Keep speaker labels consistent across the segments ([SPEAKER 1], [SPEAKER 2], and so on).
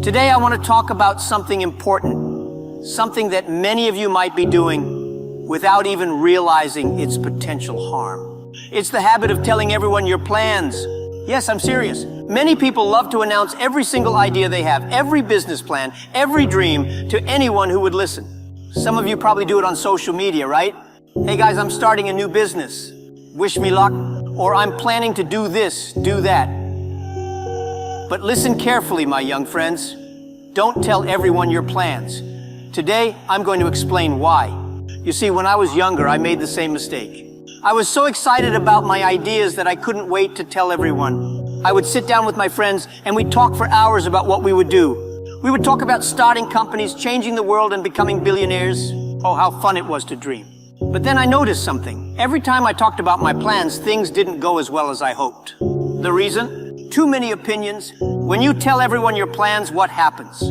[SPEAKER 1] Today I want to talk about something important, something that many of you might be doing without even realizing its potential harm. It's the habit of telling everyone your plans. Yes, I'm serious. Many people love to announce every single idea they have, every business plan, every dream to anyone who would listen. Some of you probably do it on social media, right? Hey guys, I'm starting a new business. Wish me luck. Or I'm planning to do this, do that. But listen carefully, my young friends. Don't tell everyone your plans. Today, I'm going to explain why. You see, when I was younger, I made the same mistake. I was so excited about my ideas that I couldn't wait to tell everyone. I would sit down with my friends and we'd talk for hours about what we would do. We would talk about starting companies, changing the world, and becoming billionaires. Oh, how fun it was to dream. But then I noticed something. Every time I talked about my plans, things didn't go as well as I hoped. The reason? Too many opinions. When you tell everyone your plans, what happens?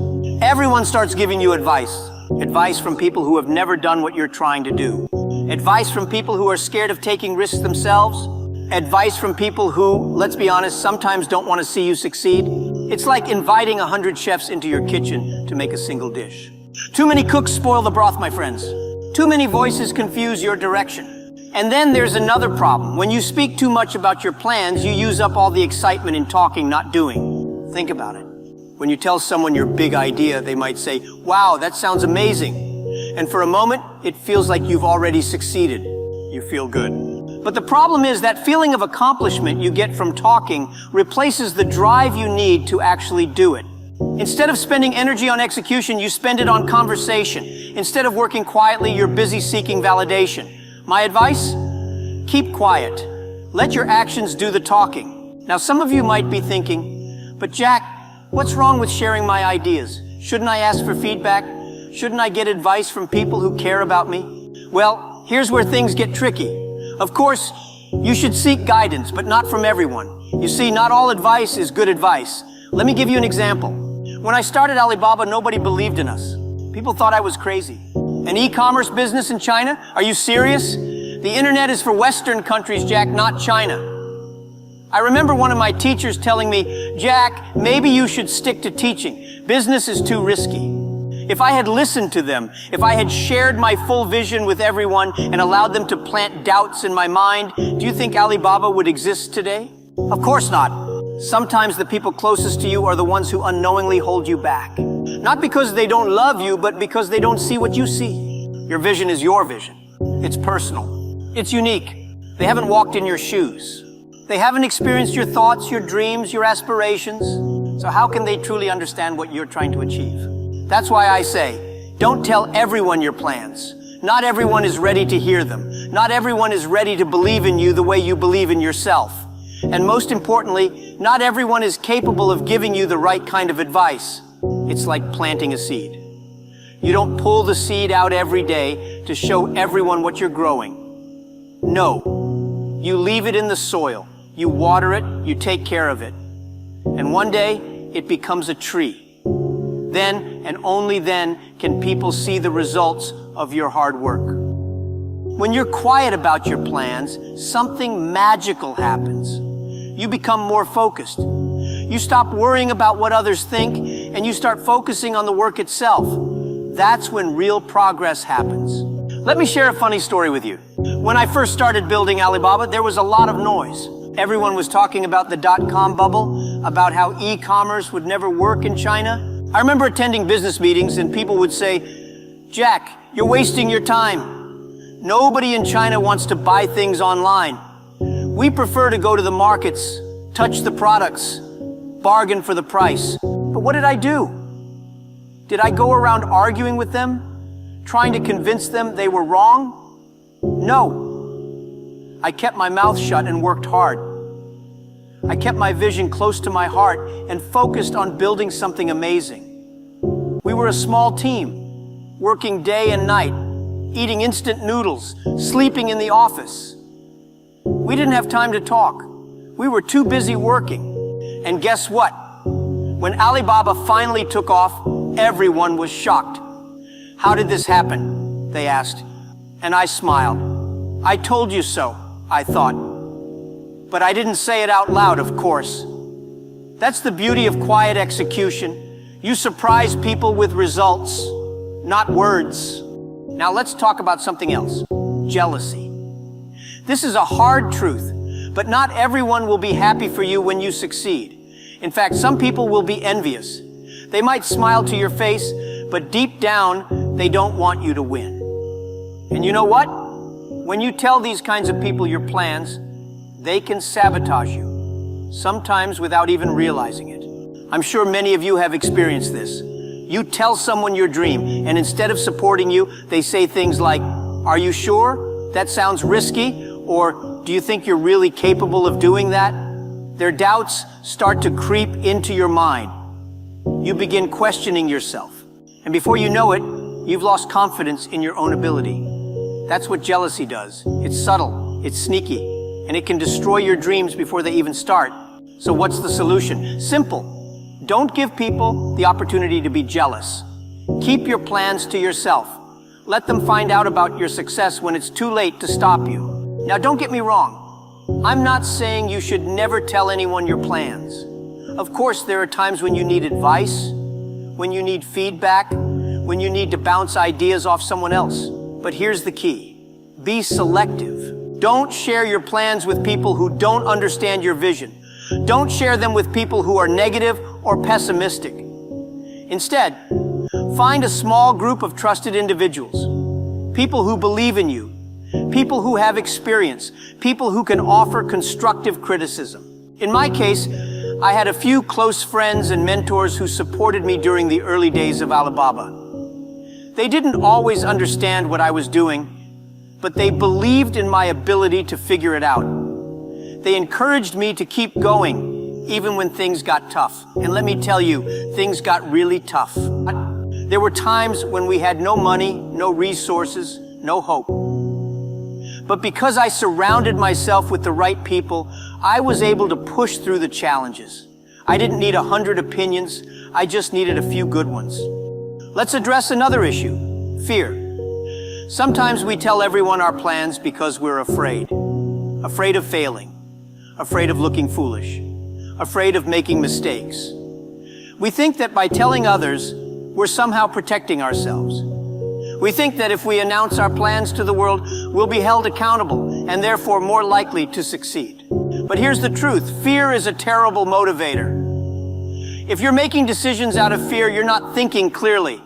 [SPEAKER 1] Everyone starts giving you advice. Advice from people who have never done what you're trying to do. Advice from people who are scared of taking risks themselves. Advice from people who, let's be honest, sometimes don't want to see you succeed. It's like inviting 100 chefs into your kitchen to make a single dish. Too many cooks spoil the broth, my friends. Too many voices confuse your direction. And then there's another problem. When you speak too much about your plans, you use up all the excitement in talking, not doing. Think about it. When you tell someone your big idea, they might say, "Wow, that sounds amazing." And for a moment, it feels like you've already succeeded. You feel good. But the problem is that feeling of accomplishment you get from talking replaces the drive you need to actually do it. Instead of spending energy on execution, you spend it on conversation. Instead of working quietly, you're busy seeking validation. My advice? Keep quiet. Let your actions do the talking. Now, some of you might be thinking, "But Jack, what's wrong with sharing my ideas? Shouldn't I ask for feedback? Shouldn't I get advice from people who care about me?" Well, here's where things get tricky. Of course, you should seek guidance, but not from everyone. You see, not all advice is good advice. Let me give you an example. When I started Alibaba, nobody believed in us. People thought I was crazy. An e-commerce business in China? Are you serious? The internet is for Western countries, Jack, not China. I remember one of my teachers telling me, "Jack, maybe you should stick to teaching. Business is too risky." If I had listened to them, if I had shared my full vision with everyone and allowed them to plant doubts in my mind, do you think Alibaba would exist today? Of course not. Sometimes the people closest to you are the ones who unknowingly hold you back. Not because they don't love you, but because they don't see what you see. Your vision is your vision. It's personal. It's unique. They haven't walked in your shoes. They haven't experienced your thoughts, your dreams, your aspirations. So how can they truly understand what you're trying to achieve? That's why I say, don't tell everyone your plans. Not everyone is ready to hear them. Not everyone is ready to believe in you the way you believe in yourself. And most importantly, not everyone is capable of giving you the right kind of advice. It's like planting a seed. You don't pull the seed out every day to show everyone what you're growing. No. You leave it in the soil. You water it, you take care of it. And one day, it becomes a tree. Then, and only then, can people see the results of your hard work. When you're quiet about your plans, something magical happens. You become more focused. You stop worrying about what others think, and you start focusing on the work itself. That's when real progress happens. Let me share a funny story with you. When I first started building Alibaba, there was a lot of noise. Everyone was talking about the dot-com bubble, about how e-commerce would never work in China. I remember attending business meetings and people would say, "Jack, you're wasting your time. Nobody in China wants to buy things online. We prefer to go to the markets, touch the products, bargain for the price." But what did I do? Did I go around arguing with them, trying to convince them they were wrong? No. I kept my mouth shut and worked hard. I kept my vision close to my heart and focused on building something amazing. We were a small team, working day and night, eating instant noodles, sleeping in the office. We didn't have time to talk. We were too busy working. And guess what? When Alibaba finally took off, everyone was shocked. "How did this happen?" they asked. And I smiled. "I told you so," I thought. But I didn't say it out loud, of course. That's the beauty of quiet execution. You surprise people with results, not words. Now let's talk about something else, jealousy. This is a hard truth, but not everyone will be happy for you when you succeed. In fact, some people will be envious. They might smile to your face, but deep down, they don't want you to win. And you know what? When you tell these kinds of people your plans, they can sabotage you, sometimes without even realizing it. I'm sure many of you have experienced this. You tell someone your dream, and instead of supporting you, they say things like, "Are you sure? That sounds risky," or "Do you think you're really capable of doing that?" Their doubts start to creep into your mind. You begin questioning yourself, and before you know it, you've lost confidence in your own ability. That's what jealousy does. It's subtle, it's sneaky, and it can destroy your dreams before they even start. So what's the solution? Simple. Don't give people the opportunity to be jealous. Keep your plans to yourself. Let them find out about your success when it's too late to stop you. Now, don't get me wrong. I'm not saying you should never tell anyone your plans. Of course, there are times when you need advice, when you need feedback, when you need to bounce ideas off someone else. But here's the key. Be selective. Don't share your plans with people who don't understand your vision. Don't share them with people who are negative or pessimistic. Instead, find a small group of trusted individuals, people who believe in you, people who have experience, people who can offer constructive criticism. In my case, I had a few close friends and mentors who supported me during the early days of Alibaba. They didn't always understand what I was doing, but they believed in my ability to figure it out. They encouraged me to keep going, even when things got tough. And let me tell you, things got really tough. There were times when we had no money, no resources, no hope. But because I surrounded myself with the right people, I was able to push through the challenges. I didn't need 100 opinions, I just needed a few good ones. Let's address another issue, fear. Sometimes we tell everyone our plans because we're afraid. Afraid of failing, afraid of looking foolish, afraid of making mistakes. We think that by telling others, we're somehow protecting ourselves. We think that if we announce our plans to the world, we'll be held accountable and therefore more likely to succeed. But here's the truth. Fear is a terrible motivator. If you're making decisions out of fear, you're not thinking clearly.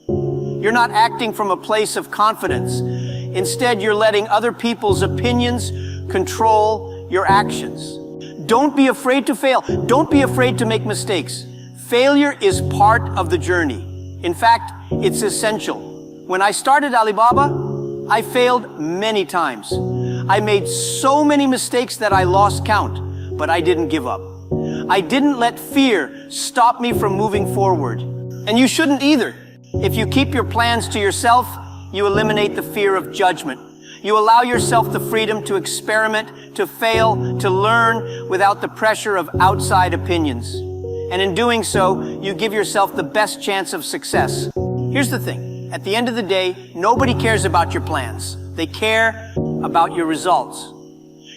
[SPEAKER 1] You're not acting from a place of confidence. Instead, you're letting other people's opinions control your actions. Don't be afraid to fail. Don't be afraid to make mistakes. Failure is part of the journey. In fact, it's essential. When I started Alibaba, I failed many times. I made so many mistakes that I lost count, but I didn't give up. I didn't let fear stop me from moving forward. And you shouldn't either. If you keep your plans to yourself, you eliminate the fear of judgment. You allow yourself the freedom to experiment, to fail, to learn without the pressure of outside opinions. And in doing so, you give yourself the best chance of success. Here's the thing. At the end of the day, nobody cares about your plans. They care about your results.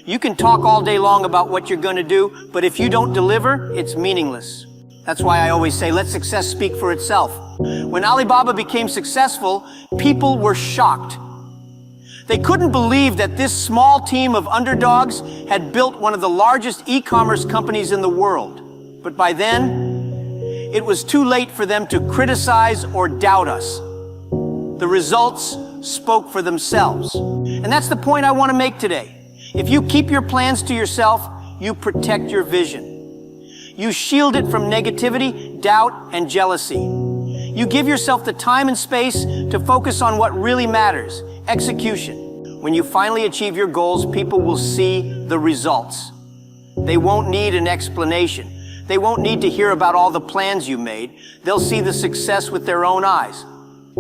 [SPEAKER 1] You can talk all day long about what you're going to do, but if you don't deliver, it's meaningless. That's why I always say, let success speak for itself. When Alibaba became successful, people were shocked. They couldn't believe that this small team of underdogs had built one of the largest e-commerce companies in the world. But by then, it was too late for them to criticize or doubt us. The results spoke for themselves. And that's the point I want to make today. If you keep your plans to yourself, you protect your vision. You shield it from negativity, doubt, and jealousy. You give yourself the time and space to focus on what really matters, execution. When you finally achieve your goals, people will see the results. They won't need an explanation. They won't need to hear about all the plans you made. They'll see the success with their own eyes.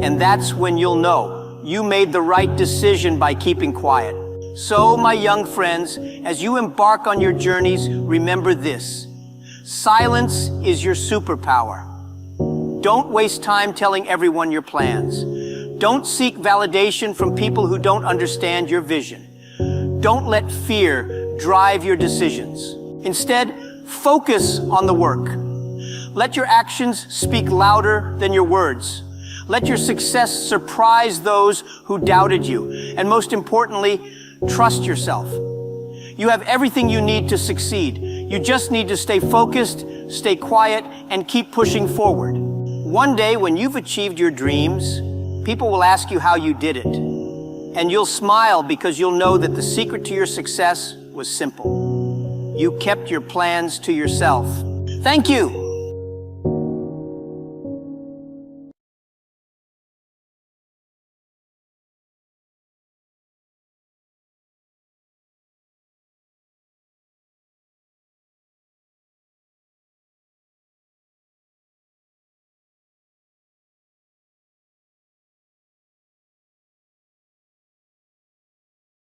[SPEAKER 1] And that's when you'll know you made the right decision by keeping quiet. So, my young friends, as you embark on your journeys, remember this. Silence is your superpower. Don't waste time telling everyone your plans. Don't seek validation from people who don't understand your vision. Don't let fear drive your decisions. Instead, focus on the work. Let your actions speak louder than your words. Let your success surprise those who doubted you. And most importantly, trust yourself. You have everything you need to succeed. You just need to stay focused, stay quiet, and keep pushing forward. One day, when you've achieved your dreams, people will ask you how you did it. And you'll smile because you'll know that the secret to your success was simple. You kept your plans to yourself. Thank you.